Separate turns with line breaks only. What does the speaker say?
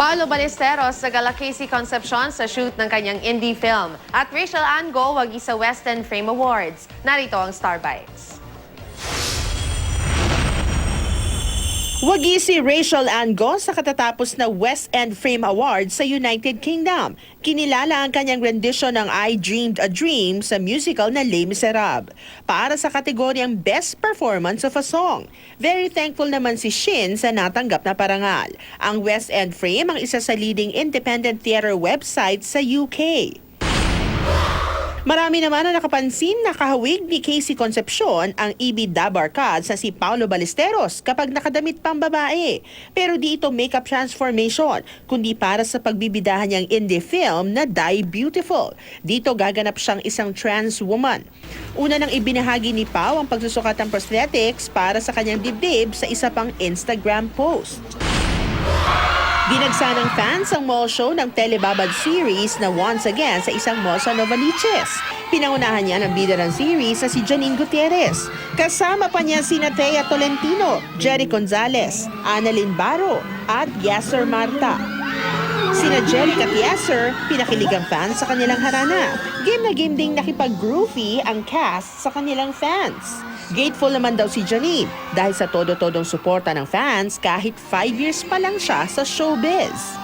Paolo Ballesteros nagala Casey Concepcion sa shoot ng kanyang indie film. At Rachel Ango wagi sa West End Frame Awards. Narito ang Star Bites.
Wagi si Rachel Ango sa katatapos na West End Frame Awards sa United Kingdom. Kinilala ang kanyang rendition ng I Dreamed a Dream sa musical na Les Miserables para sa kategoryang Best Performance of a Song. Very thankful naman si Shin sa natanggap na parangal. Ang West End Frame ang isa sa leading independent theater website sa UK. Marami naman na nakapansin na kahawig ni Casey Concepcion ang ibida barkad sa si Paolo Ballesteros kapag nakadamit pang babae. Pero di ito makeup transformation, kundi para sa pagbibidahan niyang indie film na Die Beautiful. Dito gaganap siyang isang trans woman. Una nang ibinahagi ni Pao ang pagsusukat ng prosthetics para sa kanyang dibdib sa isa pang Instagram post. Dinagsa ng fans ang mall show ng telebabad series na Once Again sa isang mall sa Novaliches. Pinangunahan niya ng bida ng series na si Janine Gutierrez. Kasama pa niya sina Thea Tolentino, Jerry Gonzalez, Annalyn Baro at Yasser Marta. Sina Jerry at Yasser, pinakilig ang fans sa kanilang harana. Game na game ding nakipag-groovy ang cast sa kanilang fans. Grateful naman daw si Janine dahil sa todo-todong suporta ng fans kahit 5 years pa lang siya sa showbiz.